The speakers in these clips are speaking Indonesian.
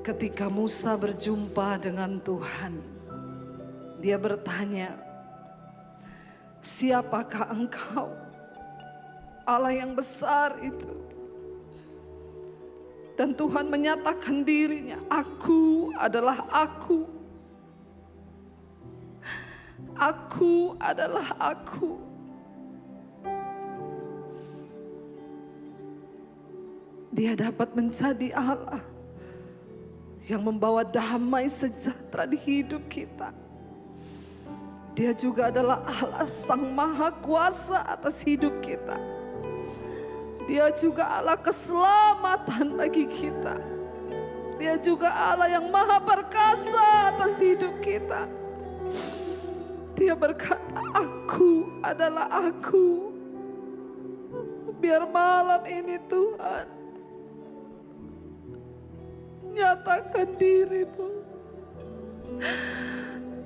Ketika Musa berjumpa dengan Tuhan, dia bertanya, "Siapakah engkau, Allah yang besar itu?" Dan Tuhan menyatakan dirinya, "Aku adalah Aku. Aku adalah Aku." Dia dapat menjadi Allah yang membawa damai sejahtera di hidup kita. Dia juga adalah Allah Sang Maha Kuasa atas hidup kita. Dia juga Allah keselamatan bagi kita. Dia juga Allah yang Maha Perkasa atas hidup kita. Dia berkata, "Aku adalah Aku." Biar malam ini Tuhan nyatakan dirimu.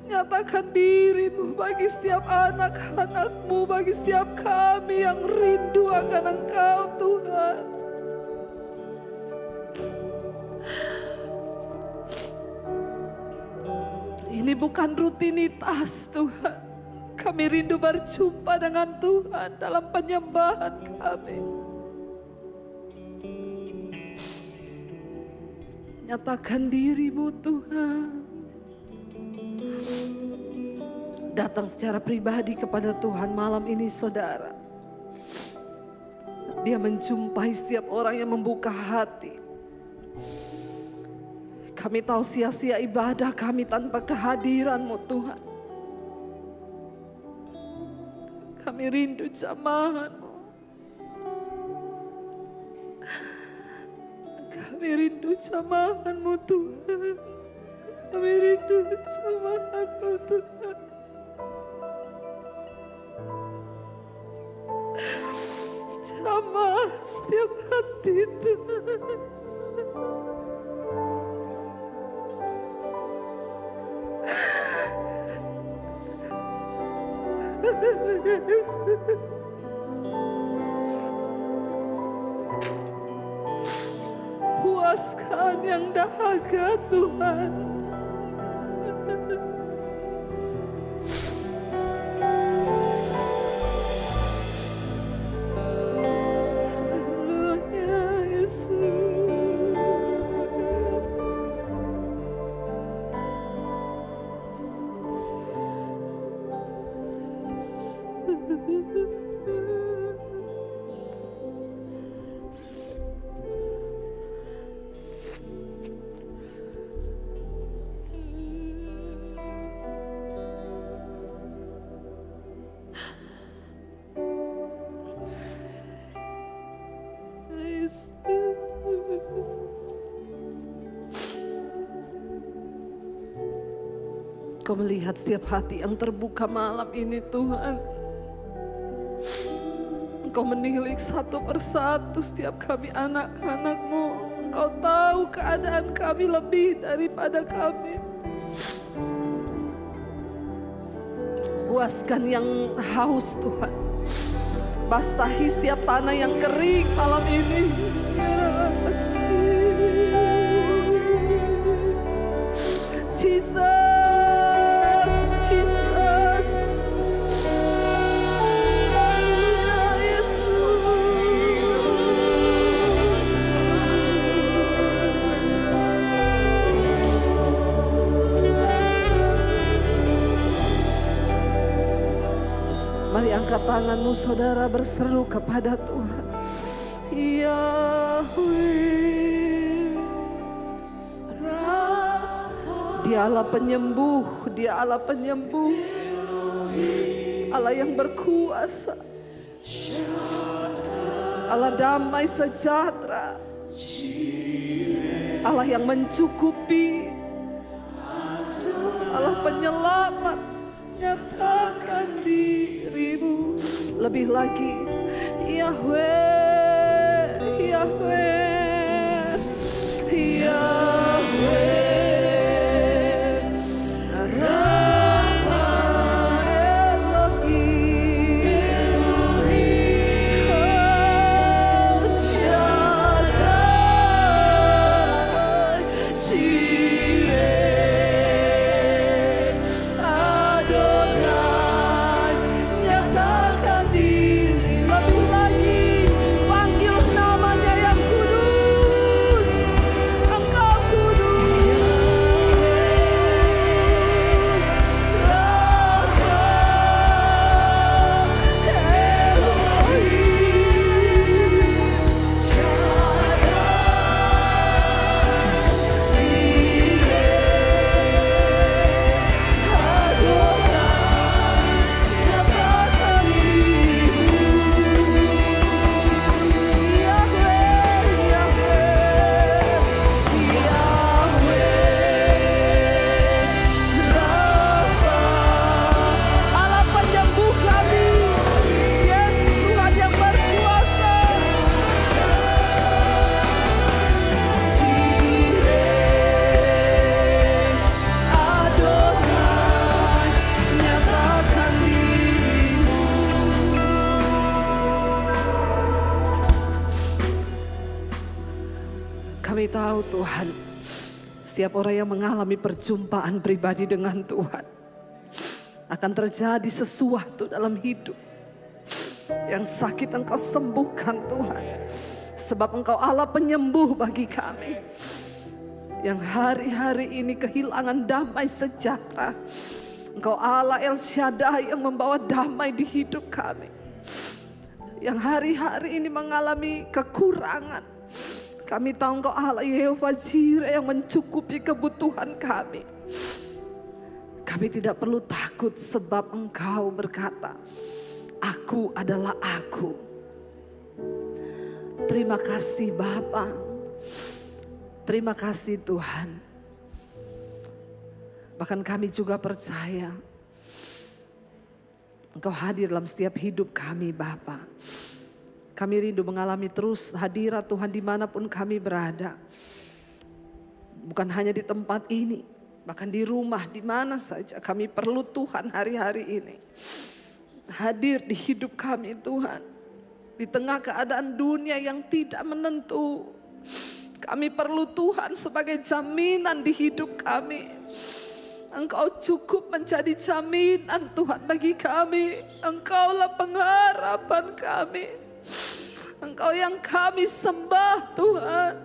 Nyatakan dirimu bagi setiap anak-anakmu, bagi setiap kami yang rindu akan Engkau Tuhan. Ini bukan rutinitas Tuhan. Kami rindu berjumpa dengan Tuhan dalam penyembahan kami. Nyatakan dirimu Tuhan. Datang secara pribadi kepada Tuhan malam ini saudara. Dia menjumpai setiap orang yang membuka hati. Kami tahu sia-sia ibadah kami tanpa kehadiran-Mu Tuhan. Kami rindu jamahan-Mu. Kami rindu jamahan-Mu Tuhan. Kami rindu jamahan-Mu Tuhan. Jamah setiap hati Tuhan. Puaskan yang dahaga Tuhan. Haleluya Yesus. Kau melihat setiap hati yang terbuka malam ini Tuhan. Engkau menilik satu persatu setiap kami anak-anak-Mu. Engkau tahu keadaan kami lebih daripada kami. Puaskan yang haus Tuhan. Basahi setiap tanah yang kering malam ini. Jesus. Mari angkat tanganmu saudara, berseru kepada Tuhan. Yahweh, Dia Allah penyembuh, Dia Allah penyembuh, Allah yang berkuasa, Allah damai sejahtera, Allah yang mencukupi, Allah penyelamat. Nyatakan dirimu lebih lagi. Yahweh, Yahweh, Yahweh, Rafa, Elohim, El Shaddai, Kami tahu Tuhan, setiap orang yang mengalami perjumpaan pribadi dengan Tuhan, akan terjadi sesuatu dalam hidup. Yang sakit Engkau sembuhkan Tuhan, sebab Engkau Allah penyembuh bagi kami. Yang hari-hari ini kehilangan damai sejahtera, Engkau Allah El Shaddai yang membawa damai di hidup kami. Yang hari-hari ini mengalami kekurangan, kami tahu Engkau Allah Yehova Jireh yang mencukupi kebutuhan kami. Kami tidak perlu takut sebab Engkau berkata, Aku adalah aku. Terima kasih Bapa. Terima kasih Tuhan. Bahkan kami juga percaya Engkau hadir dalam setiap hidup kami Bapa. Kami rindu mengalami terus hadirat Tuhan dimanapun kami berada. Bukan hanya di tempat ini, bahkan di rumah, di mana saja kami perlu Tuhan hari-hari ini. Hadir di hidup kami Tuhan. Di tengah keadaan dunia yang tidak menentu, kami perlu Tuhan sebagai jaminan di hidup kami. Engkau cukup menjadi jaminan Tuhan bagi kami. Engkaulah pengharapan kami. Engkau yang kami sembah Tuhan.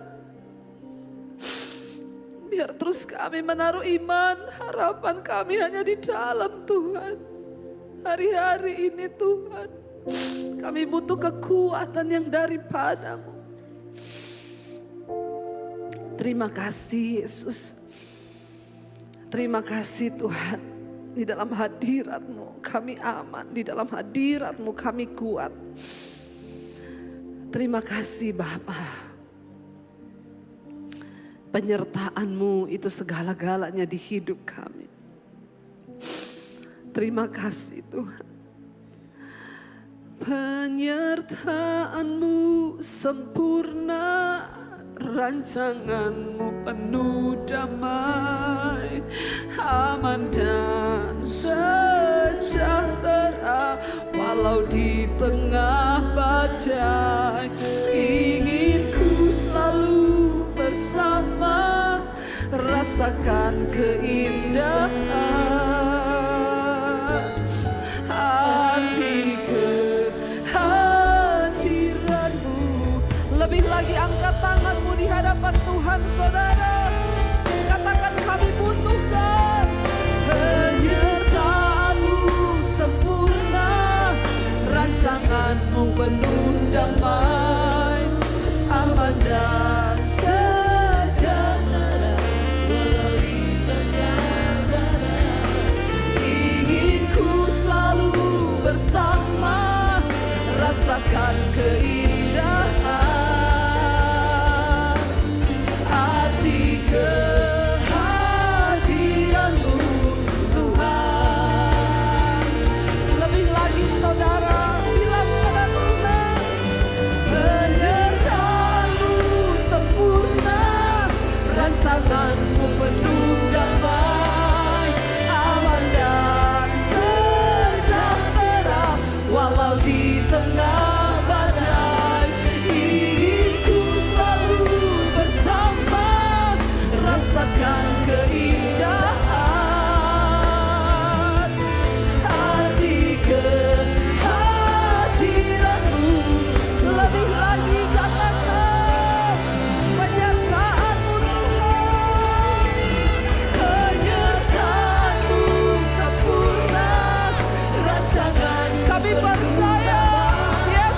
Biar terus kami menaruh iman, harapan kami hanya di dalam Tuhan. Hari-hari ini Tuhan, kami butuh kekuatan yang daripada-Mu. Terima kasih Yesus. Terima kasih Tuhan. Di dalam hadirat-Mu kami aman. Di dalam hadirat-Mu kami kuat. Terima kasih Bapa. Penyertaan-Mu itu segala-galanya di hidup kami. Terima kasih Tuhan. Penyertaan-Mu sempurna, rancangan-Mu penuh damai, aman dan sejahtera walau di tengah badai. Ingin ku selalu bersama, rasakan keindahan. Lebih lagi angkat tanganmu di hadapan Tuhan saudara. Katakan kami butuhkan penyertaan-Mu sempurna, rancangan-Mu penuh damai, aman dan sejahtera walau di tengah badai. Ingin ku selalu bersama, rasakan keindahan. Kehadiran-Mu Tuhan. Lebih lagi saudara, bilang pada Tuhan, penyertaan-Mu sempurna, rancangan-Mu penuh damai, aman dan sejahtera walau di tengah badai. Ingin ku selalu bersama, rasakan keindahan. Arti kehadiran-Mu. Lebih lagi katakan penyertaan-Mu Tuhan. Penyertaan-Mu sempurna, rancangan kami percaya. Yes.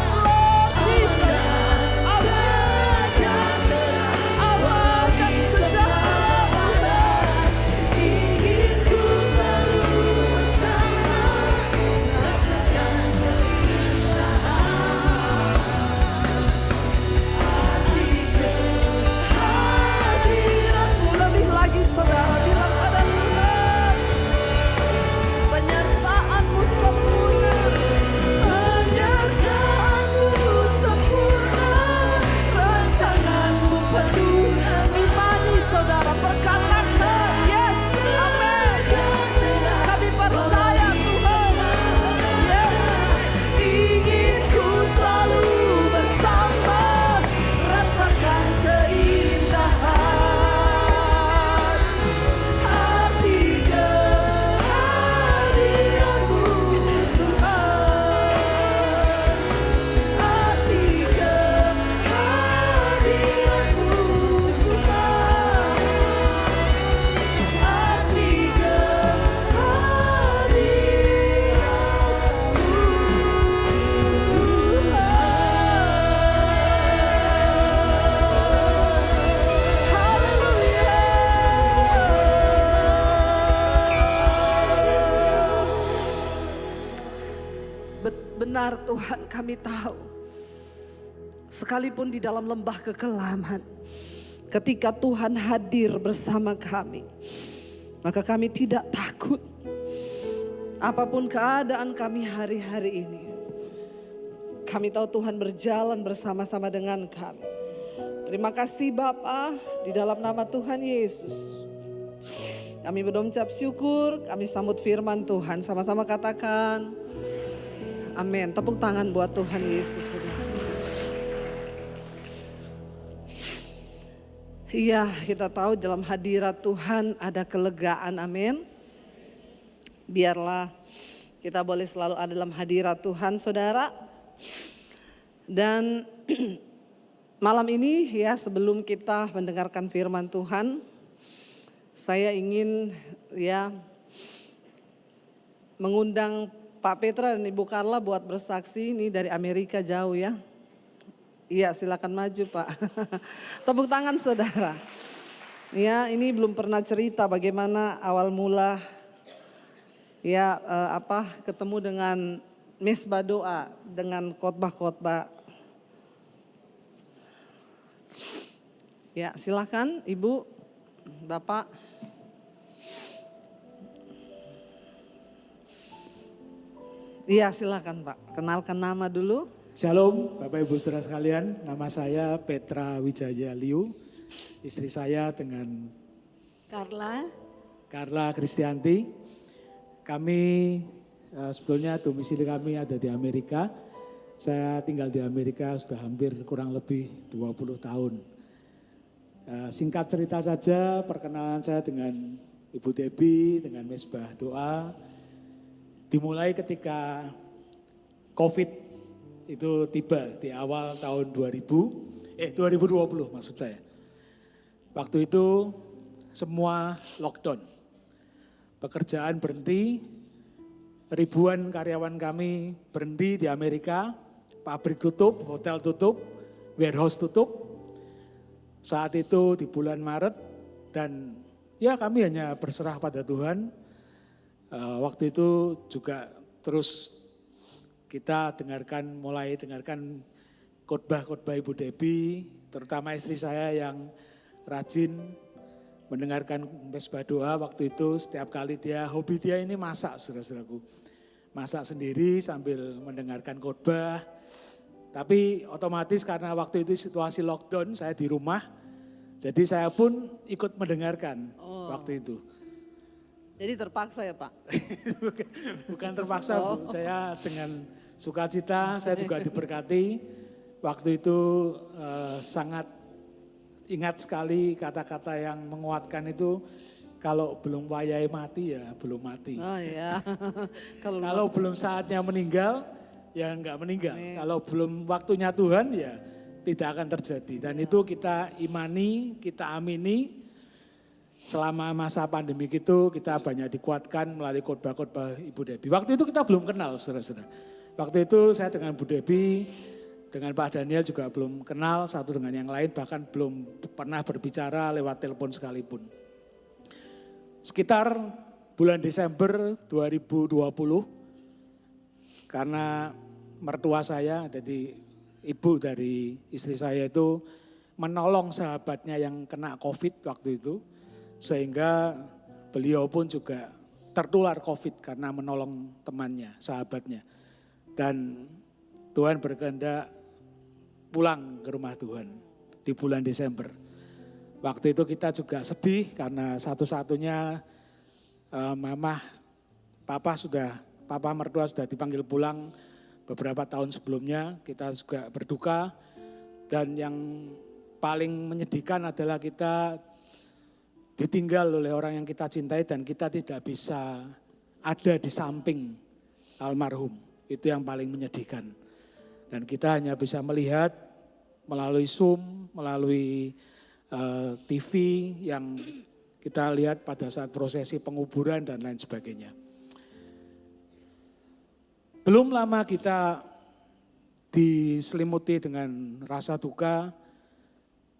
benar Tuhan, kami tahu sekalipun di dalam lembah kekelaman, ketika Tuhan hadir bersama kami, maka kami tidak takut. Apapun keadaan kami hari-hari ini, kami tahu Tuhan berjalan bersama-sama dengan kami. Terima kasih Bapa, di dalam nama Tuhan Yesus. Kami berucap syukur, kami sambut firman Tuhan. Sama-sama katakan, amin. Tepuk tangan buat Tuhan Yesus. Iya, kita tahu dalam hadirat Tuhan ada kelegaan, amin. Biarlah kita boleh selalu ada dalam hadirat Tuhan, saudara. Dan malam ini ya, sebelum kita mendengarkan firman Tuhan, saya ingin ya mengundang Pak Petra dan Ibu Carla buat bersaksi. Ini dari Amerika jauh ya. Iya, silakan maju Pak. Tepuk tangan saudara. Ya, ini belum pernah cerita bagaimana awal mula ya ketemu dengan mesbah doa, dengan khotbah-khotbah. Ya, silakan Ibu, Bapak. Iya, silakan Pak. Kenalkan nama dulu. Shalom Bapak Ibu Saudara sekalian, nama saya Petra Wijaya Liu, istri saya dengan Carla Kristianti. Kami sebetulnya domisili kami ada di Amerika. Saya tinggal di Amerika sudah hampir kurang lebih 20 tahun. Singkat cerita saja, perkenalan saya dengan Ibu Debbie, dengan mesbah doa, dimulai ketika COVID itu tiba di awal tahun 2020 maksud saya. Waktu itu semua lockdown, pekerjaan berhenti, ribuan karyawan kami berhenti di Amerika, pabrik tutup, hotel tutup, warehouse tutup. Saat itu di bulan Maret dan ya kami hanya berserah pada Tuhan. Waktu itu juga terus kita mulai dengarkan khotbah-khotbah Ibu Debbie, terutama istri saya yang rajin mendengarkan mesbah doa. Waktu itu setiap kali hobi dia ini masak, saudara-saudaraku. Masak sendiri sambil mendengarkan khotbah. Tapi otomatis karena waktu itu situasi lockdown, saya di rumah. Jadi saya pun ikut mendengarkan waktu itu. Jadi terpaksa ya Pak? Bukan terpaksa Bu, saya dengan sukacita, saya juga diberkati. Waktu itu sangat ingat sekali kata-kata yang menguatkan itu, kalau belum wayai mati ya belum mati. Oh iya. Kalau belum saatnya meninggal ya enggak meninggal. Kalau belum waktunya Tuhan ya tidak akan terjadi. Dan itu kita imani, kita amini. Selama masa pandemi itu kita banyak dikuatkan melalui khotbah-khotbah Ibu Debbie. Waktu itu kita belum kenal saudara-saudara. Waktu itu saya dengan Bu Debbie, dengan Pak Daniel juga belum kenal satu dengan yang lain, bahkan belum pernah berbicara lewat telepon sekalipun. Sekitar bulan Desember 2020, karena mertua saya, jadi ibu dari istri saya itu menolong sahabatnya yang kena COVID waktu itu, sehingga beliau pun juga tertular COVID karena menolong temannya, sahabatnya. Dan Tuhan berkehendak pulang ke rumah Tuhan di bulan Desember. Waktu itu kita juga sedih karena satu-satunya papa mertua sudah dipanggil pulang beberapa tahun sebelumnya. Kita juga berduka dan yang paling menyedihkan adalah kita ditinggal oleh orang yang kita cintai dan kita tidak bisa ada di samping almarhum. Itu yang paling menyedihkan. Dan kita hanya bisa melihat melalui Zoom, melalui TV yang kita lihat pada saat prosesi penguburan dan lain sebagainya. Belum lama kita diselimuti dengan rasa duka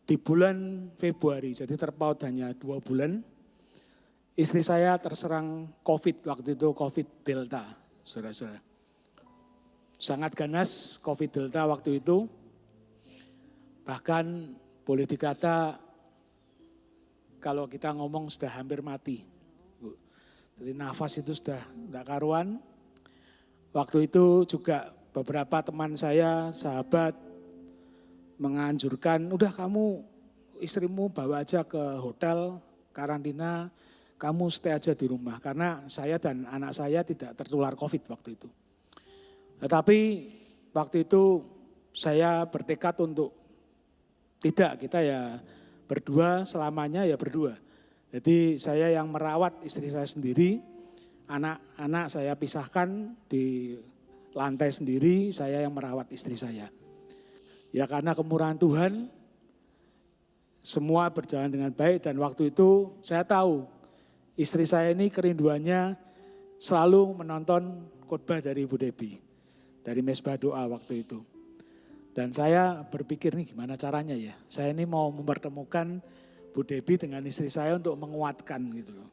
di bulan Februari, jadi terpaut hanya 2 bulan. Istri saya terserang COVID waktu itu, COVID Delta, saudara-saudara. sangat ganas COVID Delta waktu itu. Bahkan boleh dikata kalau kita ngomong sudah hampir mati. Jadi nafas itu sudah tidak karuan. Waktu itu juga beberapa teman saya, sahabat menganjurkan, udah kamu istrimu bawa aja ke hotel karantina, kamu stay aja di rumah. Karena saya dan anak saya tidak tertular COVID waktu itu. Tetapi waktu itu saya bertekad untuk tidak, kita ya berdua selamanya ya berdua. Jadi saya yang merawat istri saya sendiri, anak-anak saya pisahkan di lantai sendiri, saya yang merawat istri saya. Ya karena kemurahan Tuhan, semua berjalan dengan baik dan waktu itu saya tahu istri saya ini kerinduannya selalu menonton khotbah dari Ibu Debbie. Dari mesbah doa waktu itu. Dan saya berpikir nih gimana caranya ya. Saya ini mau mempertemukan Bu Debbie dengan istri saya untuk menguatkan gitu loh.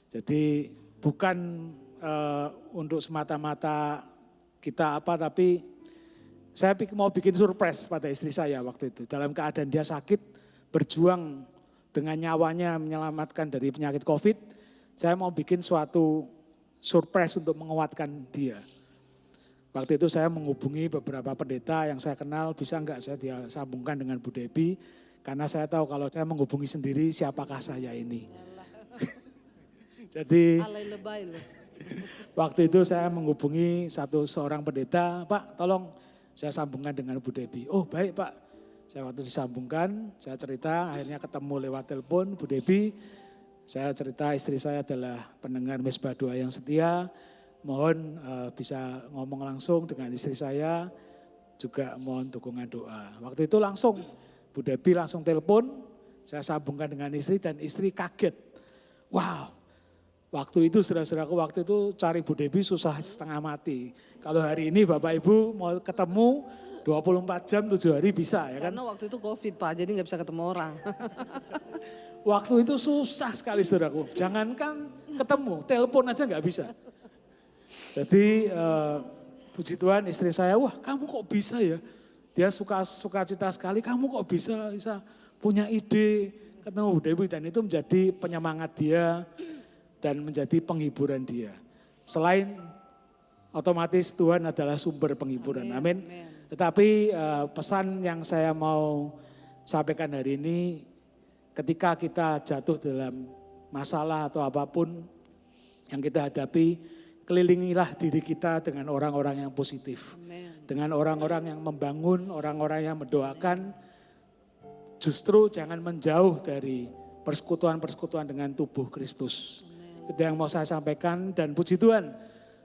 Jadi bukan untuk semata-mata kita apa, tapi saya mau bikin surprise pada istri saya waktu itu. Dalam keadaan dia sakit, berjuang dengan nyawanya menyelamatkan dari penyakit COVID. Saya mau bikin suatu surprise untuk menguatkan dia. Waktu itu saya menghubungi beberapa pendeta yang saya kenal, bisa enggak saya disambungkan dengan Bu Debbie. Karena saya tahu kalau saya menghubungi sendiri siapakah saya ini. Jadi waktu itu saya menghubungi seorang pendeta, Pak tolong saya sambungkan dengan Bu Debbie. Oh baik Pak, saya waktu disambungkan, saya cerita akhirnya ketemu lewat telepon Bu Debbie. Saya cerita istri saya adalah pendengar mesbah doa yang setia. Mohon bisa ngomong langsung dengan istri saya, juga mohon dukungan doa. Waktu itu langsung Bu Debbie langsung telepon, saya sambungkan dengan istri dan istri kaget. Wow, waktu itu saudara-saudaraku waktu itu cari Bu Debbie susah setengah mati. Kalau hari ini Bapak Ibu mau ketemu 24 jam 7 hari bisa ya kan. Karena waktu itu COVID Pak, jadi nggak bisa ketemu orang. Waktu itu susah sekali saudaraku, jangankan ketemu, telepon aja nggak bisa. Jadi puji Tuhan istri saya, wah kamu kok bisa ya, dia suka cita sekali, kamu kok bisa punya ide ketemu Bu Debbie, dan itu menjadi penyemangat dia dan menjadi penghiburan dia. Selain otomatis Tuhan adalah sumber penghiburan, amin. Tetapi pesan yang saya mau sampaikan hari ini, ketika kita jatuh dalam masalah atau apapun yang kita hadapi, kelilingilah diri kita dengan orang-orang yang positif. Amen. Dengan orang-orang yang membangun, orang-orang yang mendoakan. Justru jangan menjauh dari persekutuan-persekutuan dengan tubuh Kristus. Amen. Itu yang mau saya sampaikan dan puji Tuhan.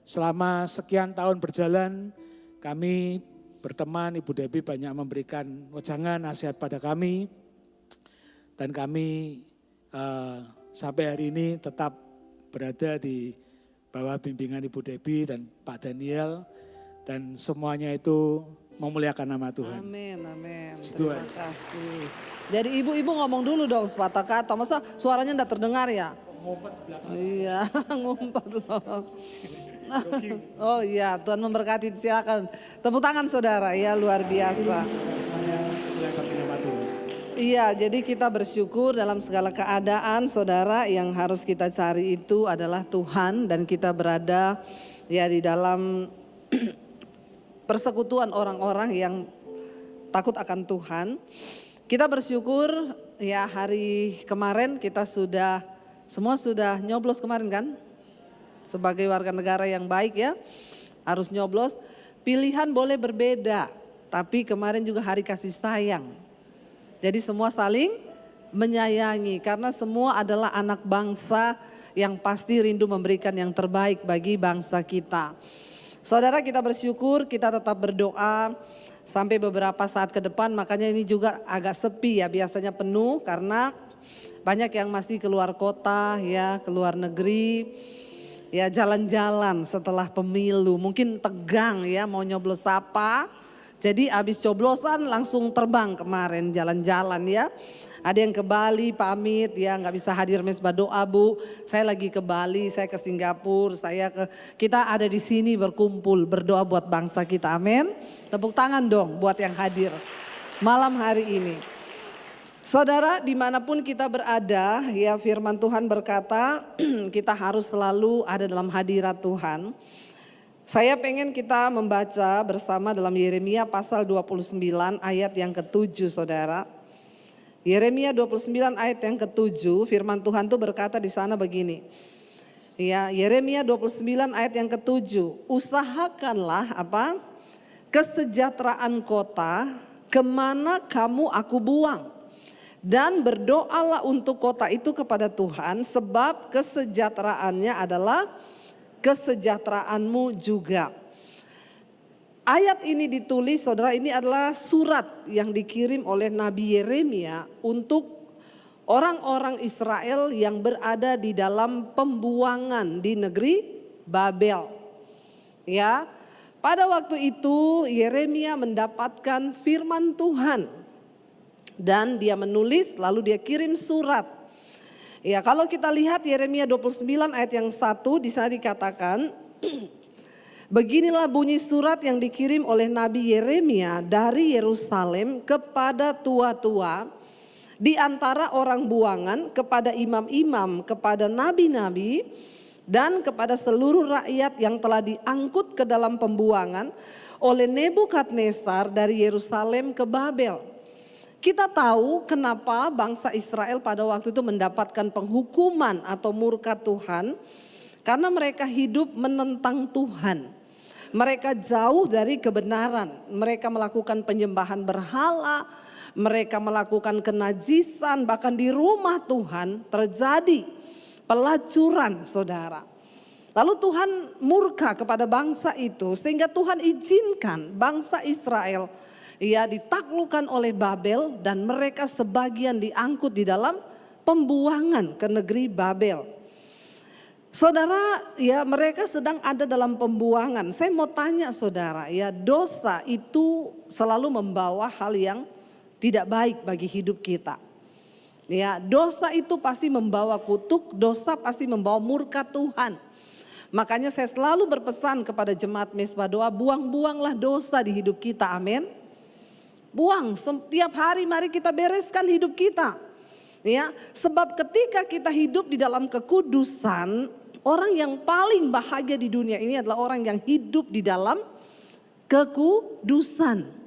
Selama sekian tahun berjalan, kami berteman, Ibu Debbie banyak memberikan wejangan, nasihat pada kami. Dan kami sampai hari ini tetap berada di bawah bimbingan Ibu Debbie dan Pak Daniel, dan semuanya itu memuliakan nama Tuhan. Amin, amin. Terima kasih. Jadi ibu-ibu ngomong dulu dong sepatah kata, masa suaranya enggak terdengar ya? Ngumpet di belakang. Iya, ngumpet loh. Oh iya, Tuhan memberkati, silakan. Tepuk tangan saudara, ya luar biasa. Memuliakan nama Tuhan. Iya, jadi kita bersyukur dalam segala keadaan saudara, yang harus kita cari itu adalah Tuhan, dan kita berada ya di dalam persekutuan orang-orang yang takut akan Tuhan. Kita bersyukur ya hari kemarin kita semua sudah nyoblos kemarin kan? Sebagai warga negara yang baik ya, harus nyoblos. Pilihan boleh berbeda, tapi kemarin juga hari kasih sayang. Jadi semua saling menyayangi karena semua adalah anak bangsa yang pasti rindu memberikan yang terbaik bagi bangsa kita. Saudara, kita bersyukur, kita tetap berdoa sampai beberapa saat ke depan, makanya ini juga agak sepi ya, biasanya penuh karena banyak yang masih keluar kota ya, keluar negeri. Ya jalan-jalan setelah pemilu, mungkin tegang ya mau nyoblos apa. Jadi habis coblosan langsung terbang kemarin jalan-jalan ya. Ada yang ke Bali pamit ya, nggak bisa hadir mesbah doa Bu. Saya lagi ke Bali, saya ke Singapura, kita ada di sini berkumpul berdoa buat bangsa kita. Amin. Tepuk tangan dong buat yang hadir malam hari ini. Saudara, dimanapun kita berada, ya firman Tuhan berkata kita harus selalu ada dalam hadirat Tuhan. Saya pengen kita membaca bersama dalam Yeremia pasal 29 ayat yang ke-7 saudara. Yeremia 29 ayat yang ke-7, firman Tuhan tuh berkata di sana begini. Ya, Yeremia 29 ayat yang ke-7, usahakanlah apa? Kesejahteraan kota kemana kamu aku buang. Dan berdoalah untuk kota itu kepada Tuhan sebab kesejahteraannya adalah kesejahteraanmu juga. Ayat ini ditulis saudara, ini adalah surat yang dikirim oleh Nabi Yeremia untuk orang-orang Israel yang berada di dalam pembuangan di negeri Babel. Ya, pada waktu itu Yeremia mendapatkan firman Tuhan dan dia menulis lalu dia kirim surat. Ya, kalau kita lihat Yeremia 29 ayat yang 1 di sana dikatakan beginilah bunyi surat yang dikirim oleh Nabi Yeremia dari Yerusalem kepada tua-tua di antara orang buangan, kepada imam-imam, kepada nabi-nabi, dan kepada seluruh rakyat yang telah diangkut ke dalam pembuangan oleh Nebukadnezar dari Yerusalem ke Babel. Kita tahu kenapa bangsa Israel pada waktu itu mendapatkan penghukuman atau murka Tuhan, karena mereka hidup menentang Tuhan. Mereka jauh dari kebenaran, mereka melakukan penyembahan berhala, mereka melakukan kenajisan, bahkan di rumah Tuhan terjadi pelacuran saudara. Lalu Tuhan murka kepada bangsa itu sehingga Tuhan izinkan bangsa Israel ditaklukkan oleh Babel dan mereka sebagian diangkut di dalam pembuangan ke negeri Babel. Saudara, ya mereka sedang ada dalam pembuangan. Saya mau tanya saudara, ya dosa itu selalu membawa hal yang tidak baik bagi hidup kita. Ya, dosa itu pasti membawa kutuk, dosa pasti membawa murka Tuhan. Makanya saya selalu berpesan kepada jemaat mesbah doa, buang-buanglah dosa di hidup kita, amin. Buang, setiap hari mari kita bereskan hidup kita. Ya, sebab ketika kita hidup di dalam kekudusan, orang yang paling bahagia di dunia ini adalah orang yang hidup di dalam kekudusan.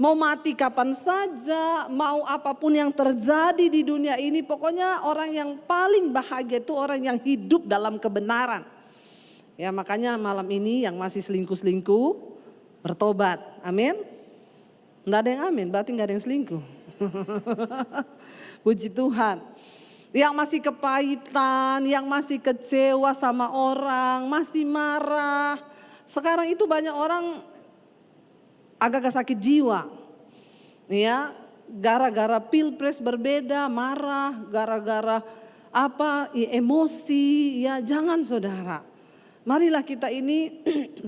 Mau mati kapan saja, mau apapun yang terjadi di dunia ini, pokoknya orang yang paling bahagia itu orang yang hidup dalam kebenaran. Ya, makanya malam ini yang masih selingkuh-selingkuh bertobat, amin. Nggak ada yang amin, berarti nggak ada yang selingkuh. Puji Tuhan. Yang masih kepahitan, yang masih kecewa sama orang, masih marah. Sekarang itu banyak orang agak sakit jiwa. Ya, gara-gara pilpres berbeda, marah, gara-gara emosi, ya jangan saudara. Marilah kita ini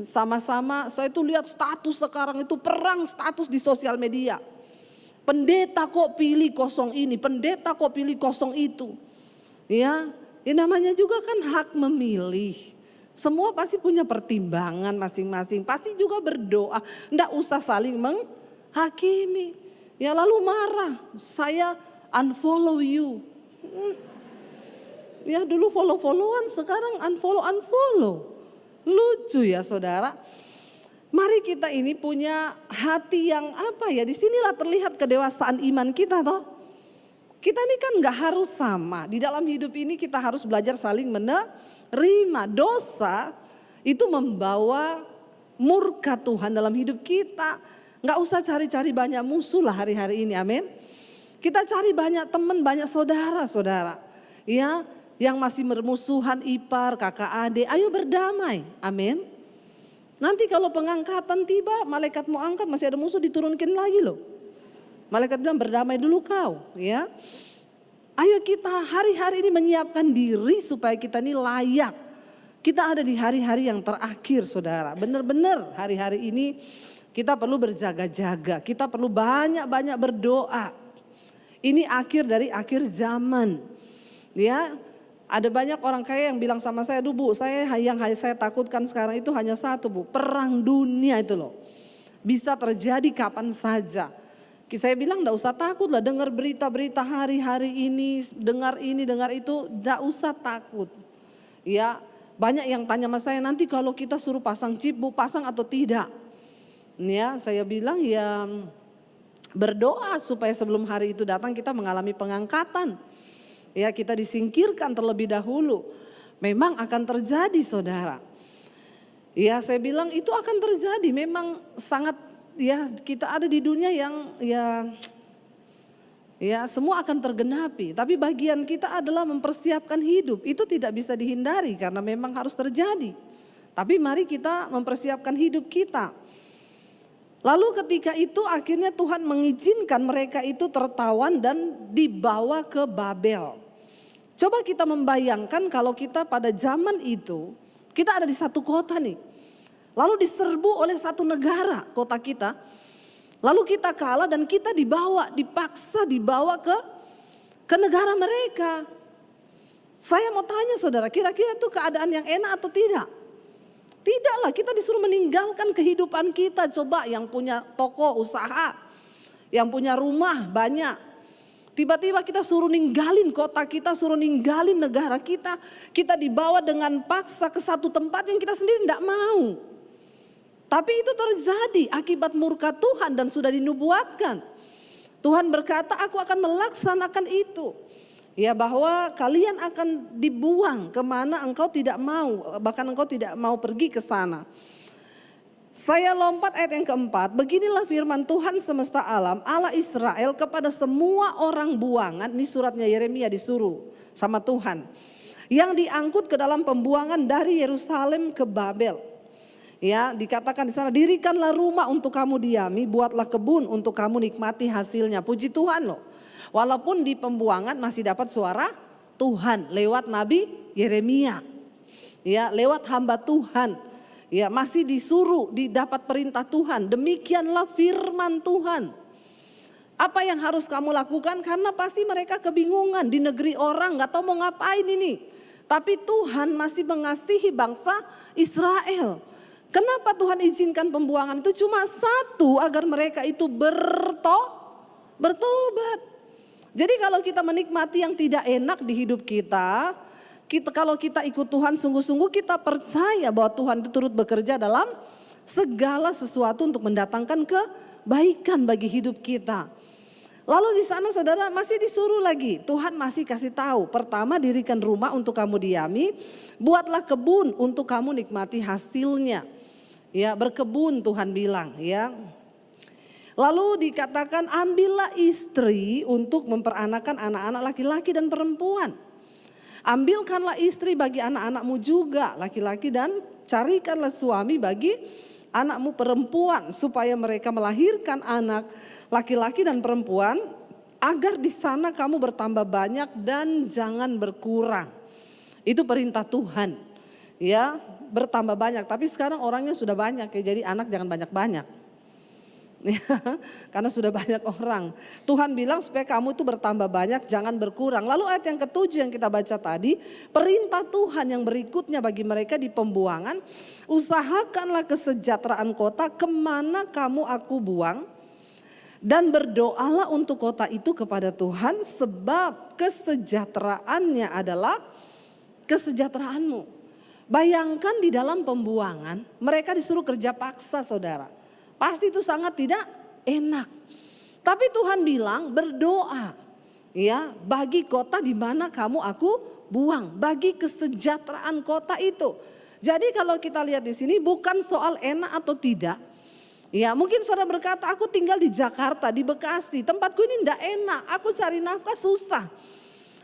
sama-sama, saya itu lihat status sekarang itu perang status di sosial media. Pendeta kok pilih kosong ini, pendeta kok pilih kosong itu. Ya, namanya juga kan hak memilih. Semua pasti punya pertimbangan masing-masing, pasti juga berdoa. Nggak usah saling menghakimi. Ya lalu marah, saya unfollow you. Ya dulu follow-followan, sekarang unfollow. Lucu ya saudara. Mari kita ini punya hati yang disinilah terlihat kedewasaan iman kita toh. Kita ini kan gak harus sama, di dalam hidup ini kita harus belajar saling menerima. Dosa itu membawa murka Tuhan dalam hidup kita. Gak usah cari-cari banyak musuh lah hari-hari ini, amin. Kita cari banyak teman, banyak saudara-saudara. Ya, yang masih bermusuhan ipar, kakak adik, ayo berdamai, amin. Nanti kalau pengangkatan tiba, malaikat mau angkat masih ada musuh diturunkan lagi loh. Malaikat bilang berdamai dulu kau, ya. Ayo kita hari-hari ini menyiapkan diri supaya kita ini layak. Kita ada di hari-hari yang terakhir saudara. Benar-benar hari-hari ini Kita perlu berjaga-jaga, kita perlu banyak-banyak berdoa. Ini akhir dari akhir zaman. Ya, ada banyak orang kaya yang bilang sama saya, "Duh Bu, yang saya takutkan sekarang itu hanya satu Bu, perang dunia itu loh. Bisa terjadi kapan saja." Saya bilang enggak usah takut lah, dengar berita-berita hari-hari ini, dengar itu, enggak usah takut. Ya, banyak yang tanya sama saya, nanti kalau kita suruh pasang chip Bu, pasang atau tidak? Ya, saya bilang ya berdoa supaya sebelum hari itu datang kita mengalami pengangkatan. Ya, kita disingkirkan terlebih dahulu. Memang akan terjadi saudara. Ya, saya bilang itu akan terjadi, memang sangat ya kita ada di dunia yang ya semua akan tergenapi. Tapi bagian kita adalah mempersiapkan hidup. Itu tidak bisa dihindari karena memang harus terjadi. Tapi mari kita mempersiapkan hidup kita. Lalu ketika itu akhirnya Tuhan mengizinkan mereka itu tertawan dan dibawa ke Babel. Coba kita membayangkan kalau kita pada zaman itu, kita ada di satu kota nih. Lalu diserbu oleh satu negara, kota kita. Lalu kita kalah dan kita dipaksa dibawa ke negara mereka. Saya mau tanya saudara, kira-kira itu keadaan yang enak atau tidak? Tidaklah, kita disuruh meninggalkan kehidupan kita. Coba yang punya toko usaha, yang punya rumah banyak. Tiba-tiba kita suruh ninggalin kota kita, suruh ninggalin negara kita. Kita dibawa dengan paksa ke satu tempat yang kita sendiri tidak mau. Tapi itu terjadi akibat murka Tuhan dan sudah dinubuatkan. Tuhan berkata, aku akan melaksanakan itu. Ya, bahwa kalian akan dibuang kemana engkau tidak mau, bahkan engkau tidak mau pergi ke sana. Saya lompat ayat yang keempat, beginilah firman Tuhan semesta alam, Allah Israel kepada semua orang buangan, ini suratnya Yeremia disuruh sama Tuhan. Yang diangkut ke dalam pembuangan dari Yerusalem ke Babel. Ya, dikatakan di sana, dirikanlah rumah untuk kamu diami, buatlah kebun untuk kamu nikmati hasilnya. Puji Tuhan loh. Walaupun di pembuangan masih dapat suara Tuhan lewat Nabi Yeremia. Ya, lewat hamba Tuhan. Ya, masih disuruh, didapat perintah Tuhan. Demikianlah firman Tuhan. Apa yang harus kamu lakukan? Karena pasti mereka kebingungan di negeri orang, gak tahu mau ngapain ini. Tapi Tuhan masih mengasihi bangsa Israel. Kenapa Tuhan izinkan pembuangan itu? Cuma satu, agar mereka itu bertobat. Jadi kalau kita menikmati yang tidak enak di hidup kita, kalau kita ikut Tuhan sungguh-sungguh, kita percaya bahwa Tuhan itu turut bekerja dalam segala sesuatu untuk mendatangkan kebaikan bagi hidup kita. Lalu di sana saudara masih disuruh lagi, Tuhan masih kasih tahu, pertama dirikan rumah untuk kamu diami, buatlah kebun untuk kamu nikmati hasilnya. Ya, berkebun Tuhan bilang ya. Lalu dikatakan ambillah istri untuk memperanakan anak-anak laki-laki dan perempuan. Ambilkanlah istri bagi anak-anakmu juga laki-laki dan carikanlah suami bagi anakmu perempuan supaya mereka melahirkan anak laki-laki dan perempuan agar di sana kamu bertambah banyak dan jangan berkurang. Itu perintah Tuhan. Ya, bertambah banyak, tapi sekarang orangnya sudah banyak ya, jadi anak jangan banyak-banyak. Ya, karena sudah banyak orang. Tuhan bilang supaya kamu itu bertambah banyak, jangan berkurang. Lalu ayat yang ketujuh yang kita baca tadi, perintah Tuhan yang berikutnya bagi mereka di pembuangan, usahakanlah kesejahteraan kota kemana kamu aku buang, dan berdoalah untuk kota itu kepada Tuhan sebab kesejahteraannya adalah kesejahteraanmu. Bayangkan di dalam pembuangan mereka disuruh kerja paksa saudara. Pasti itu sangat tidak enak. Tapi Tuhan bilang berdoa ya bagi kota di mana kamu aku buang. Bagi kesejahteraan kota itu. Jadi kalau kita lihat di sini bukan soal enak atau tidak. Ya mungkin saudara berkata aku tinggal di Jakarta, di Bekasi. Tempatku ini tidak enak, aku cari nafkah susah.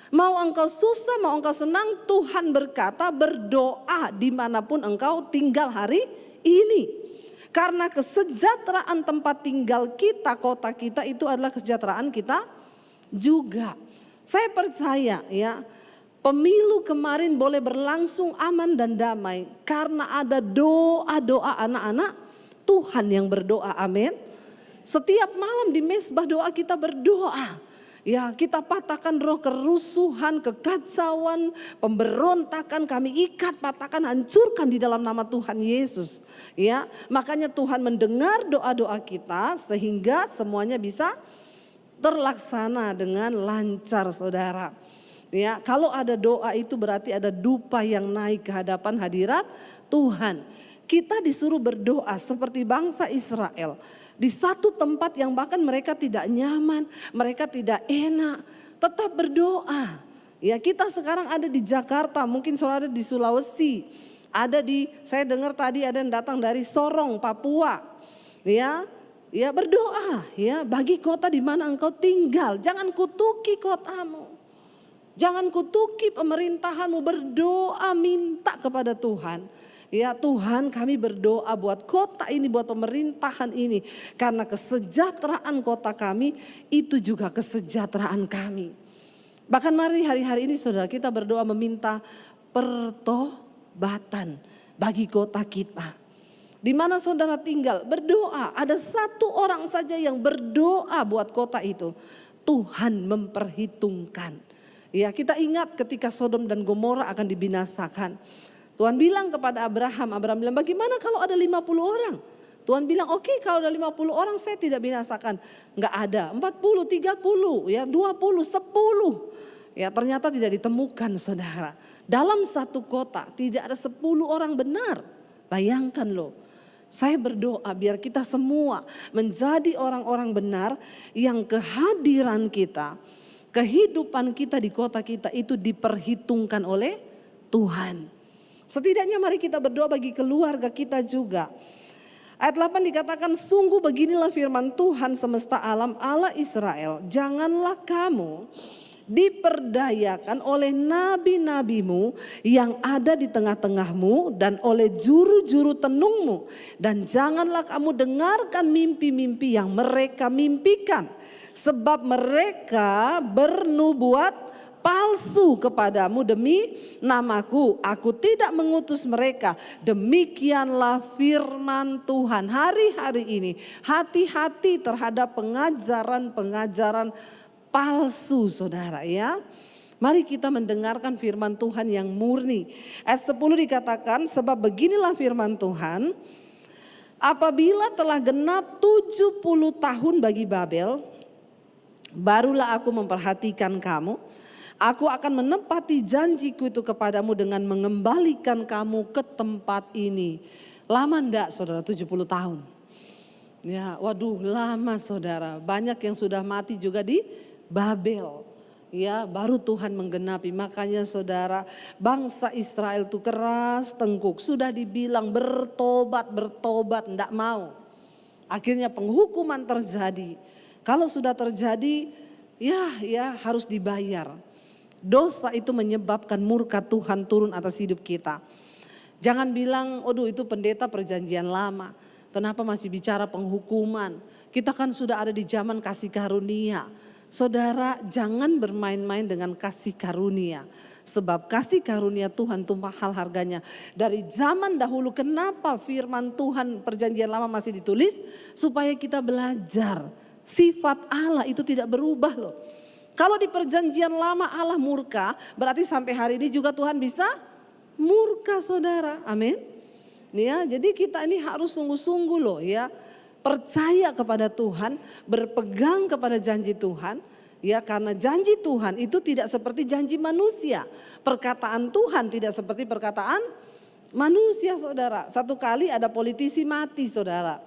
Mau engkau susah, mau engkau senang, Tuhan berkata berdoa dimanapun engkau tinggal hari ini. Karena kesejahteraan tempat tinggal kita, kota kita itu adalah kesejahteraan kita juga. Saya percaya ya, pemilu kemarin boleh berlangsung aman dan damai karena ada doa-doa anak-anak Tuhan yang berdoa, amin. Setiap malam di mesbah doa kita berdoa. Ya, kita patahkan roh kerusuhan, kekacauan, pemberontakan, kami ikat, patahkan, hancurkan di dalam nama Tuhan Yesus. Ya, makanya Tuhan mendengar doa-doa kita sehingga semuanya bisa terlaksana dengan lancar, saudara. Ya, kalau ada doa itu berarti ada dupa yang naik ke hadapan hadirat Tuhan. Kita disuruh berdoa seperti bangsa Israel. Di satu tempat yang bahkan mereka tidak nyaman, mereka tidak enak, tetap berdoa. Ya, kita sekarang ada di Jakarta, mungkin saudara ada di Sulawesi, ada di, saya dengar tadi ada yang datang dari Sorong, Papua. Ya, ya berdoa ya bagi kota di mana engkau tinggal. Jangan kutuki kotamu. Jangan kutuki pemerintahanmu, berdoa minta kepada Tuhan. Ya Tuhan, kami berdoa buat kota ini, buat pemerintahan ini. Karena kesejahteraan kota kami itu juga kesejahteraan kami. Bahkan mari hari-hari ini saudara kita berdoa meminta pertobatan bagi kota kita. Di mana saudara tinggal berdoa, ada satu orang saja yang berdoa buat kota itu. Tuhan memperhitungkan. Ya, kita ingat ketika Sodom dan Gomora akan dibinasakan. Tuhan bilang kepada Abraham bilang bagaimana kalau ada 50 orang? Tuhan bilang oke, kalau ada 50 orang saya tidak binasakan. Enggak ada, 40, 30, ya 20, 10. Ya ternyata tidak ditemukan saudara. Dalam satu kota tidak ada 10 orang benar. Bayangkan loh. Saya berdoa biar kita semua menjadi orang-orang benar yang kehadiran kita, kehidupan kita di kota kita itu diperhitungkan oleh Tuhan. Setidaknya mari kita berdoa bagi keluarga kita juga. Ayat 8 dikatakan sungguh beginilah firman Tuhan semesta alam Allah Israel. Janganlah kamu diperdayakan oleh nabi-nabimu yang ada di tengah-tengahmu dan oleh juru-juru tenungmu. Dan janganlah kamu dengarkan mimpi-mimpi yang mereka mimpikan. Sebab mereka bernubuat palsu kepadamu demi namaku. Aku tidak mengutus mereka. Demikianlah firman Tuhan. Hari-hari ini hati-hati terhadap pengajaran-pengajaran palsu saudara ya. Mari kita mendengarkan firman Tuhan yang murni. Ayat 10 dikatakan sebab beginilah firman Tuhan. Apabila telah genap 70 tahun bagi Babel, barulah aku memperhatikan kamu. Aku akan menepati janjiku itu kepadamu dengan mengembalikan kamu ke tempat ini. Lama enggak saudara 70 tahun? Ya waduh lama saudara. Banyak yang sudah mati juga di Babel. Ya baru Tuhan menggenapi. Makanya saudara bangsa Israel itu keras tengkuk. Sudah dibilang bertobat enggak mau. Akhirnya penghukuman terjadi. Kalau sudah terjadi ya harus dibayar. Dosa itu menyebabkan murka Tuhan turun atas hidup kita. Jangan bilang, aduh itu pendeta perjanjian lama. Kenapa masih bicara penghukuman? Kita kan sudah ada di zaman kasih karunia. Saudara jangan bermain-main dengan kasih karunia. Sebab kasih karunia Tuhan itu mahal harganya. Dari zaman dahulu kenapa firman Tuhan perjanjian lama masih ditulis? Supaya kita belajar. Sifat Allah itu tidak berubah loh. Kalau di perjanjian lama Allah murka, berarti sampai hari ini juga Tuhan bisa murka saudara. Amin. Ya, jadi kita ini harus sungguh-sungguh loh ya. Percaya kepada Tuhan, berpegang kepada janji Tuhan. Ya, karena janji Tuhan itu tidak seperti janji manusia. Perkataan Tuhan tidak seperti perkataan manusia saudara. Satu kali ada politisi mati saudara.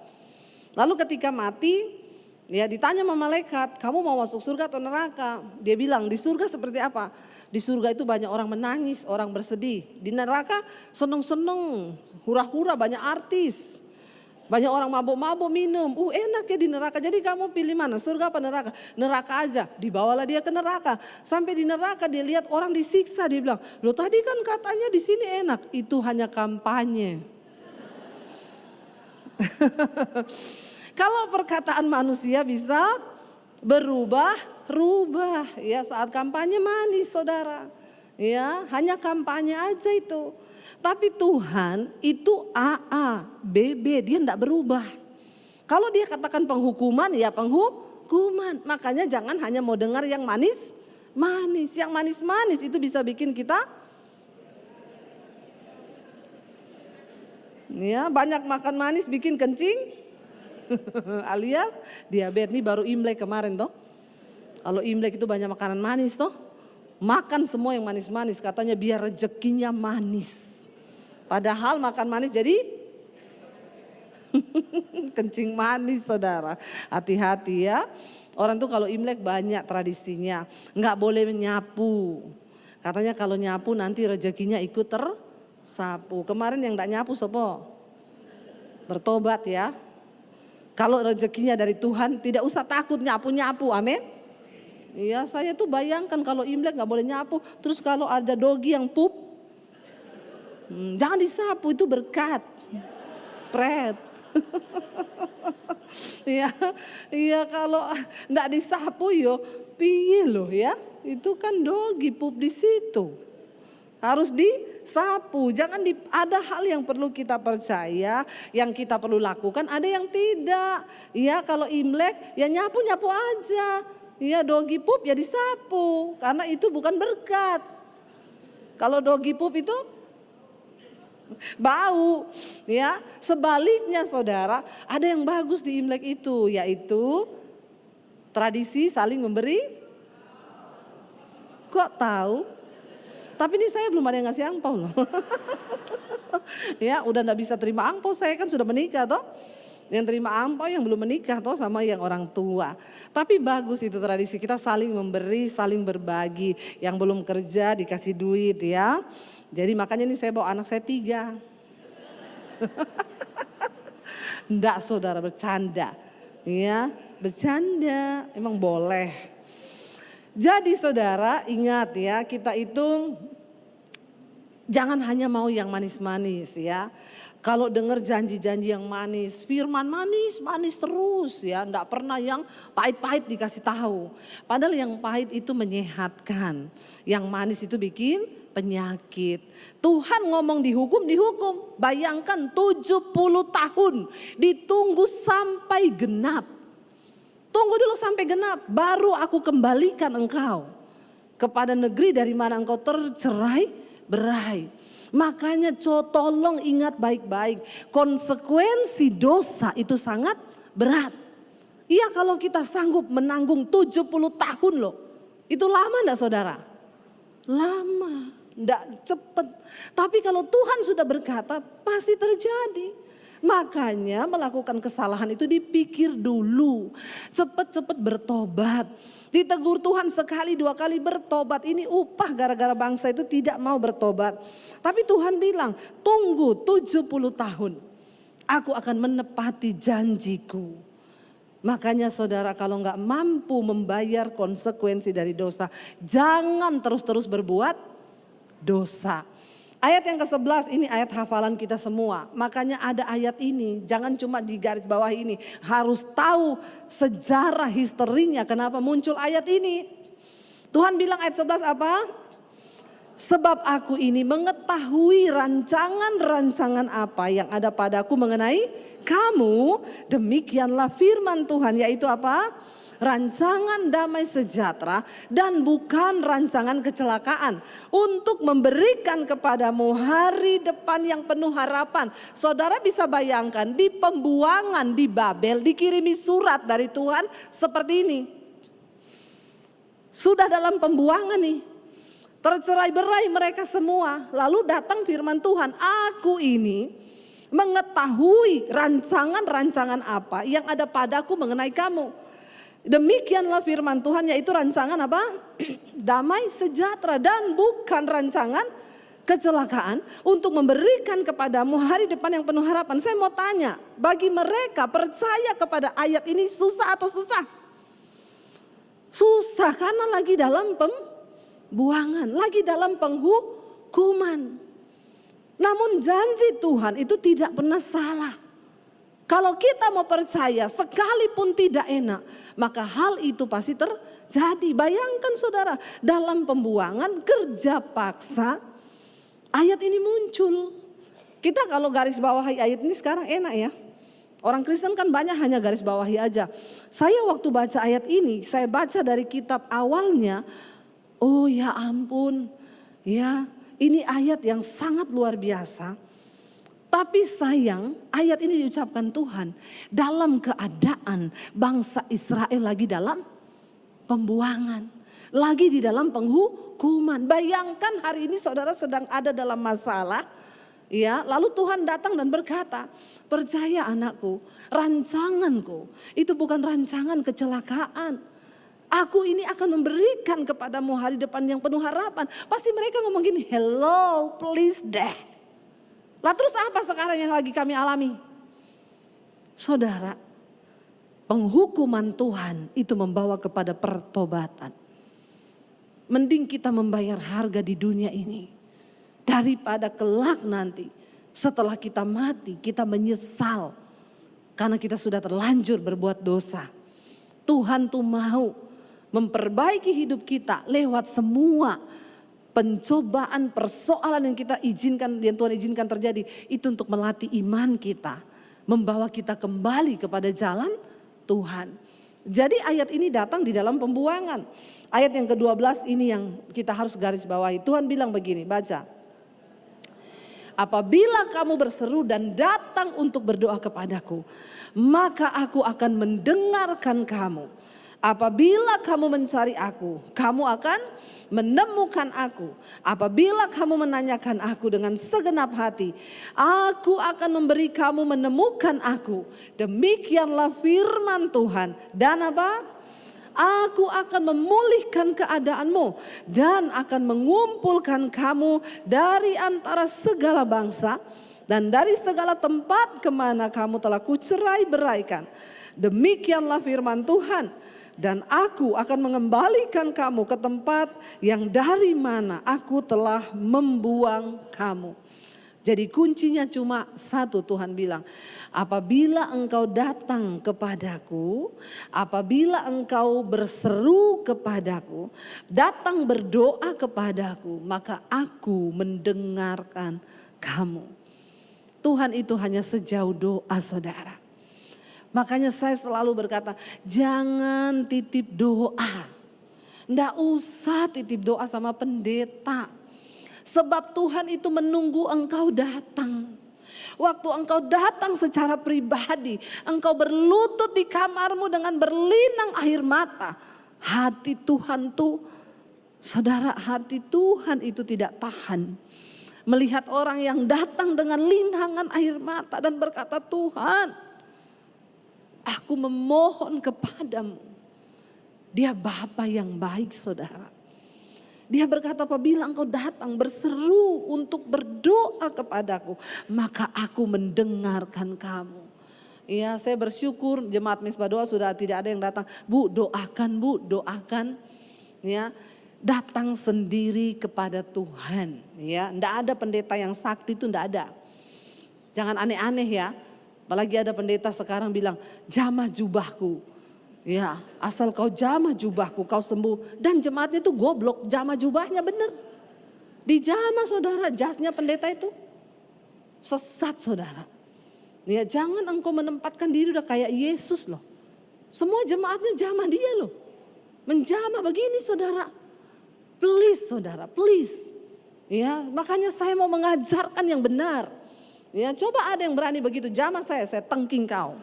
Lalu ketika mati, ya ditanya sama malaikat, kamu mau masuk surga atau neraka? Dia bilang di surga seperti apa? Di surga itu banyak orang menangis, orang bersedih. Di neraka seneng-seneng, hura-hura, banyak artis. Banyak orang mabuk-mabuk minum. Enak ya di neraka. Jadi kamu pilih mana? Surga apa neraka? Neraka aja. Dibawalah dia ke neraka. Sampai di neraka dia lihat orang disiksa. Dia bilang, loh tadi kan katanya di sini enak. Itu hanya kampanye. Kalau perkataan manusia bisa berubah, ya saat kampanye manis saudara. Ya, hanya kampanye aja itu. Tapi Tuhan itu AA, BB, dia tidak berubah. Kalau dia katakan penghukuman, ya penghukuman. Makanya jangan hanya mau dengar yang manis. Yang manis-manis itu bisa bikin kita ya banyak makan manis bikin kencing. Alias diabetes. Ini baru Imlek kemarin toh. Kalau Imlek itu banyak makanan manis toh. Makan semua yang manis-manis, katanya biar rezekinya manis. Padahal makan manis jadi kencing manis saudara. Hati-hati ya. Orang tuh kalau Imlek banyak tradisinya. Nggak boleh menyapu. Katanya kalau nyapu nanti rezekinya ikut tersapu. Kemarin yang nggak nyapu sopo? Bertobat ya. Kalau rezekinya dari Tuhan tidak usah takut nyapu-nyapu, amin. Iya, saya tuh bayangkan kalau Imlek nggak boleh nyapu, terus kalau ada dogi yang pup, jangan disapu, itu berkat. Pret. Iya kalau nggak disapu yo, piye loh ya, itu kan dogi pup di situ. Harus disapu, ada hal yang perlu kita percaya, yang kita perlu lakukan, ada yang tidak. Ya kalau Imlek ya nyapu-nyapu aja, ya dogi pup ya disapu, karena itu bukan berkat. Kalau dogi pup itu bau, ya. Sebaliknya saudara, ada yang bagus di Imlek itu, yaitu tradisi saling memberi. Kok tahu? Tapi ini saya belum ada yang ngasih angpau loh. Ya udah gak bisa terima angpau, saya kan sudah menikah toh. Yang terima angpau yang belum menikah toh sama yang orang tua. Tapi bagus itu tradisi, kita saling memberi, saling berbagi. Yang belum kerja dikasih duit ya. Jadi makanya ini saya bawa anak saya 3. Enggak saudara, bercanda. Ya bercanda, emang boleh. Jadi saudara ingat ya, kita itu jangan hanya mau yang manis-manis ya. Kalau dengar janji-janji yang manis, firman manis terus ya. Enggak pernah yang pahit-pahit dikasih tahu. Padahal yang pahit itu menyehatkan. Yang manis itu bikin penyakit. Tuhan ngomong dihukum. Bayangkan 70 tahun ditunggu sampai genap. Tunggu dulu sampai genap, baru aku kembalikan engkau kepada negeri dari mana engkau tercerai berai. Makanya tolong ingat baik-baik, konsekuensi dosa itu sangat berat. Iya kalau kita sanggup menanggung 70 tahun loh, itu lama enggak saudara? Lama, enggak cepet. Tapi kalau Tuhan sudah berkata pasti terjadi. Makanya melakukan kesalahan itu dipikir dulu. Cepet-cepet bertobat. Ditegur Tuhan sekali 2 kali bertobat. Ini upah gara-gara bangsa itu tidak mau bertobat. Tapi Tuhan bilang tunggu 70 tahun. Aku akan menepati janjiku. Makanya saudara kalau nggak mampu membayar konsekuensi dari dosa. Jangan terus-terus berbuat dosa. Ayat yang ke-11 ini ayat hafalan kita semua. Makanya ada ayat ini, jangan cuma di garis bawah ini. Harus tahu sejarah historinya kenapa muncul ayat ini. Tuhan bilang ayat 11 apa? Sebab aku ini mengetahui rancangan-rancangan apa yang ada padaku mengenai kamu. Demikianlah firman Tuhan, yaitu apa? Rancangan damai sejahtera dan bukan rancangan kecelakaan, untuk memberikan kepadamu hari depan yang penuh harapan. Saudara bisa bayangkan di pembuangan di Babel dikirimi surat dari Tuhan seperti ini. Sudah dalam pembuangan nih, tercerai-berai mereka semua. Lalu datang firman Tuhan, aku ini mengetahui rancangan-rancangan apa yang ada padaku mengenai kamu. Demikianlah firman Tuhan, yaitu rancangan apa? Damai sejahtera dan bukan rancangan kecelakaan, untuk memberikan kepadamu hari depan yang penuh harapan. Saya mau tanya, bagi mereka percaya kepada ayat ini susah atau susah? Susah karena lagi dalam pembuangan, lagi dalam penghukuman. Namun janji Tuhan itu tidak pernah salah. Kalau kita mau percaya sekalipun tidak enak, maka hal itu pasti terjadi. Bayangkan saudara, dalam pembuangan kerja paksa, ayat ini muncul. Kita kalau garis bawahi ayat ini sekarang enak ya. Orang Kristen kan banyak hanya garis bawahi aja. Saya waktu baca ayat ini, saya baca dari kitab awalnya. Oh ya ampun, ya ini ayat yang sangat luar biasa. Tapi sayang ayat ini diucapkan Tuhan dalam keadaan bangsa Israel lagi dalam pembuangan. Lagi di dalam penghukuman. Bayangkan hari ini saudara sedang ada dalam masalah. Ya, lalu Tuhan datang dan berkata, percaya anakku, rancanganku itu bukan rancangan kecelakaan. Aku ini akan memberikan kepadamu hari depan yang penuh harapan. Pasti mereka ngomong gini, hello please deh. Lah terus apa sekarang yang lagi kami alami? Saudara, penghukuman Tuhan itu membawa kepada pertobatan. Mending kita membayar harga di dunia ini. Daripada kelak nanti setelah kita mati kita menyesal. Karena kita sudah terlanjur berbuat dosa. Tuhan tuh mau memperbaiki hidup kita lewat semua pencobaan, persoalan yang kita izinkan, yang Tuhan izinkan terjadi. Itu untuk melatih iman kita. Membawa kita kembali kepada jalan Tuhan. Jadi ayat ini datang di dalam pembuangan. Ayat yang ke-12 ini yang kita harus garis bawahi. Tuhan bilang begini, baca. Apabila kamu berseru dan datang untuk berdoa kepadaku, maka aku akan mendengarkan kamu. Apabila kamu mencari aku, kamu akan menemukan aku. Apabila kamu menanyakan aku dengan segenap hati, aku akan memberi kamu menemukan aku. Demikianlah firman Tuhan. Dan apa? Aku akan memulihkan keadaanmu dan akan mengumpulkan kamu dari antara segala bangsa dan dari segala tempat kemana kamu telah kucerai beraikan. Demikianlah firman Tuhan. Dan aku akan mengembalikan kamu ke tempat yang dari mana aku telah membuang kamu. Jadi kuncinya cuma satu, Tuhan bilang, apabila engkau datang kepadaku, apabila engkau berseru kepadaku, datang berdoa kepadaku, maka aku mendengarkan kamu. Tuhan itu hanya sejauh doa saudara. Makanya saya selalu berkata, jangan titip doa. Nggak usah titip doa sama pendeta. Sebab Tuhan itu menunggu engkau datang. Waktu engkau datang secara pribadi, engkau berlutut di kamarmu dengan berlinang air mata. Hati Tuhan tuh, saudara, hati Tuhan itu tidak tahan. Melihat orang yang datang dengan linangan air mata dan berkata, Tuhan, aku memohon kepadamu. Dia Bapa yang baik saudara. Dia berkata, apabila engkau datang berseru untuk berdoa kepadaku, maka aku mendengarkan kamu. Ya, saya bersyukur jemaat Misbah Doa sudah tidak ada yang datang. Bu, doakan. Ya, datang sendiri kepada Tuhan. Ya, enggak ada pendeta yang sakti itu, enggak ada. Jangan aneh-aneh ya. Apalagi ada pendeta sekarang bilang, jamah jubahku. Ya, asal kau jamah jubahku kau sembuh. Dan jemaatnya itu goblok, jamah jubahnya bener. Dijamah saudara, jasnya pendeta itu. Sesat saudara. Ya, jangan engkau menempatkan diri udah kayak Yesus loh. Semua jemaatnya jamah dia loh. Menjamah begini saudara. Please saudara, please. Ya, makanya saya mau mengajarkan yang benar. Ya, coba ada yang berani begitu, jamah saya tengking kau.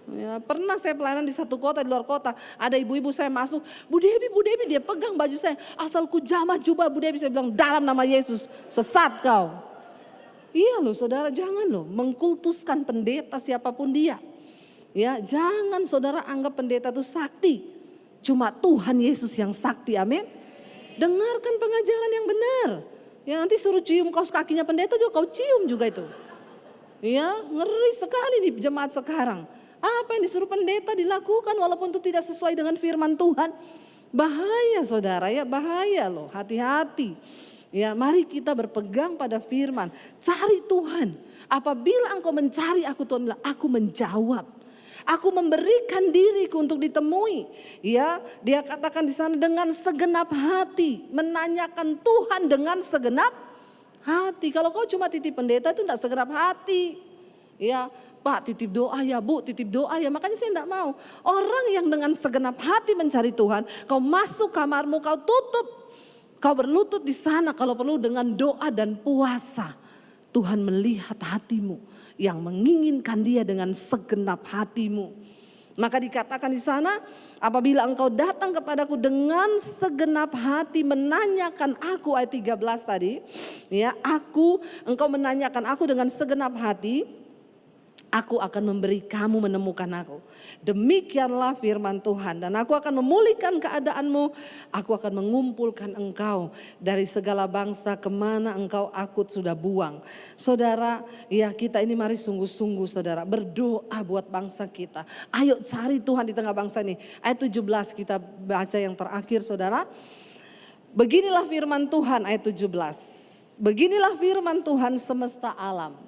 Ya, pernah saya pelayanan di satu kota, di luar kota. Ada ibu-ibu saya masuk, Bu Debi, dia pegang baju saya. Asal ku jamah jubah Bu Debi, saya bilang dalam nama Yesus, sesat kau. Iya loh saudara, jangan loh mengkultuskan pendeta siapapun dia. Ya, jangan saudara anggap pendeta itu sakti. Cuma Tuhan Yesus yang sakti, amin. Dengarkan pengajaran yang benar. Ya, nanti suruh cium kaos kakinya pendeta juga kau cium juga itu. Ya, ngeri sekali di jemaat sekarang. Apa yang disuruh pendeta dilakukan walaupun itu tidak sesuai dengan firman Tuhan. Bahaya saudara ya, bahaya loh, hati-hati. Ya, mari kita berpegang pada firman, cari Tuhan. Apabila engkau mencari aku, Tuhan bilang, aku menjawab. Aku memberikan diriku untuk ditemui. Ya, dia katakan di sana dengan segenap hati, menanyakan Tuhan dengan segenap hati. Kalau kau cuma titip pendeta itu enggak segenap hati. Ya, Pak titip doa ya, Bu titip doa ya. Makanya saya enggak mau. Orang yang dengan segenap hati mencari Tuhan, kau masuk kamarmu, kau tutup. Kau berlutut di sana kalau perlu dengan doa dan puasa. Tuhan melihat hatimu yang menginginkan Dia dengan segenap hatimu. Maka dikatakan di sana, apabila engkau datang kepadaku dengan segenap hati menanyakan aku, ayat 13 tadi, ya, engkau menanyakan aku dengan segenap hati, aku akan memberi kamu menemukan aku. Demikianlah firman Tuhan. Dan aku akan memulihkan keadaanmu. Aku akan mengumpulkan engkau dari segala bangsa kemana engkau akut sudah buang. Saudara, ya kita ini mari sungguh-sungguh saudara. Berdoa buat bangsa kita. Ayo cari Tuhan di tengah bangsa ini. Ayat 17 kita baca yang terakhir saudara. Beginilah firman Tuhan ayat 17. Beginilah firman Tuhan semesta alam.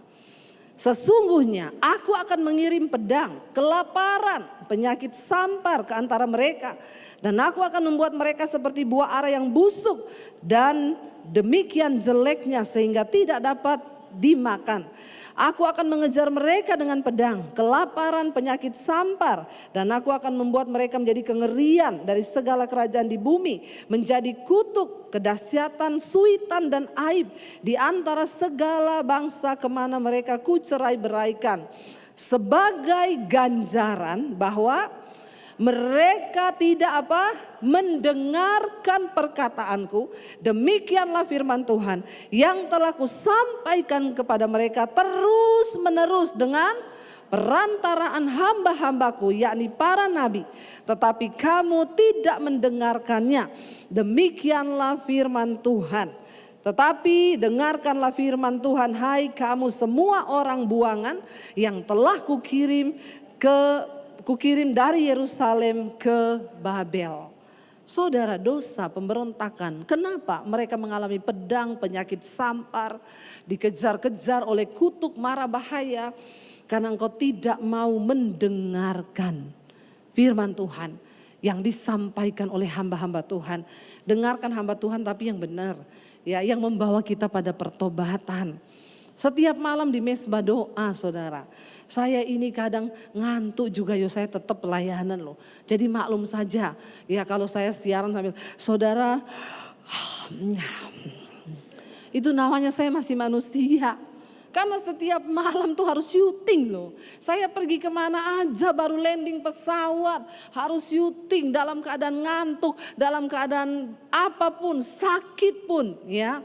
Sesungguhnya aku akan mengirim pedang, kelaparan, penyakit sampar ke antara mereka. Dan aku akan membuat mereka seperti buah ara yang busuk dan demikian jeleknya sehingga tidak dapat dimakan. Aku akan mengejar mereka dengan pedang, kelaparan, penyakit sampar. Dan aku akan membuat mereka menjadi kengerian dari segala kerajaan di bumi. Menjadi kutuk, kedahsyatan, suitan dan aib di antara segala bangsa kemana mereka kucerai beraikan. Sebagai ganjaran bahwa mereka tidak mendengarkan perkataanku. Demikianlah firman Tuhan yang telah kusampaikan kepada mereka terus menerus dengan perantaraan hamba-hambaku yakni para nabi. Tetapi kamu tidak mendengarkannya. Demikianlah firman Tuhan. Tetapi dengarkanlah firman Tuhan, hai kamu semua orang buangan yang telah kukirim dari Yerusalem ke Babel. Saudara, dosa pemberontakan. Kenapa mereka mengalami pedang, penyakit sampar, dikejar-kejar oleh kutuk mara bahaya? Karena engkau tidak mau mendengarkan firman Tuhan yang disampaikan oleh hamba-hamba Tuhan. Dengarkan hamba Tuhan tapi yang benar, ya, yang membawa kita pada pertobatan. Setiap malam di mesbah doa saudara. Saya ini kadang ngantuk juga saya tetap pelayanan loh. Jadi maklum saja ya kalau saya siaran sambil saudara. Itu namanya saya masih manusia. Karena setiap malam tuh harus syuting loh. Saya pergi kemana aja baru landing pesawat. Harus syuting dalam keadaan ngantuk. Dalam keadaan apapun, sakit pun ya.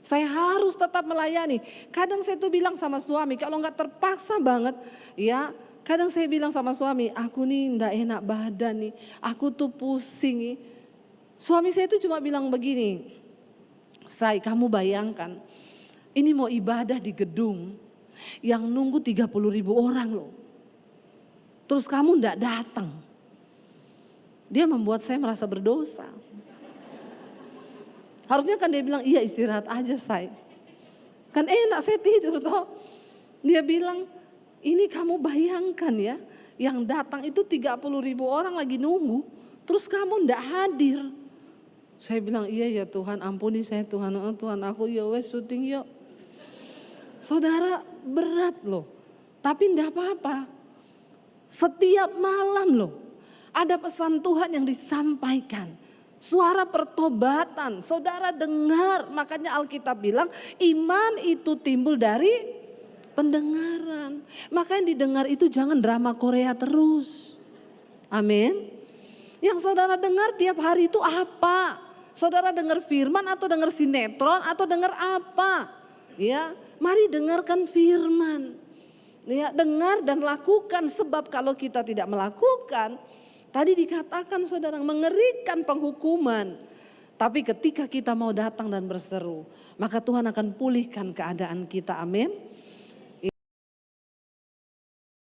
Saya harus tetap melayani. Kadang saya tuh bilang sama suami, kalau nggak terpaksa banget, ya. Kadang saya bilang sama suami, aku nih nggak enak badan nih, aku tuh pusing nih. Suami saya tuh cuma bilang begini, Say, kamu bayangkan, ini mau ibadah di gedung yang nunggu 30.000 orang loh. Terus kamu nggak datang. Dia membuat saya merasa berdosa. Harusnya kan dia bilang, iya istirahat aja Say. Kan enak saya tidur toh. Dia bilang, ini kamu bayangkan ya. Yang datang itu 30.000 orang lagi nunggu. Terus kamu ndak hadir. Saya bilang, iya ya Tuhan ampuni saya Tuhan. Oh, Tuhan aku ya wes syuting yuk. Saudara berat loh. Tapi ndak apa-apa. Setiap malam loh. Ada pesan Tuhan yang disampaikan. Suara pertobatan, saudara dengar. Makanya Alkitab bilang iman itu timbul dari pendengaran. Maka yang didengar itu jangan drama Korea terus. Amin. Yang saudara dengar tiap hari itu apa? Saudara dengar firman atau dengar sinetron atau dengar apa? Ya, mari dengarkan firman. Ya, dengar dan lakukan sebab kalau kita tidak melakukan, tadi dikatakan saudara mengerikan penghukuman. Tapi ketika kita mau datang dan berseru, maka Tuhan akan pulihkan keadaan kita. Amin.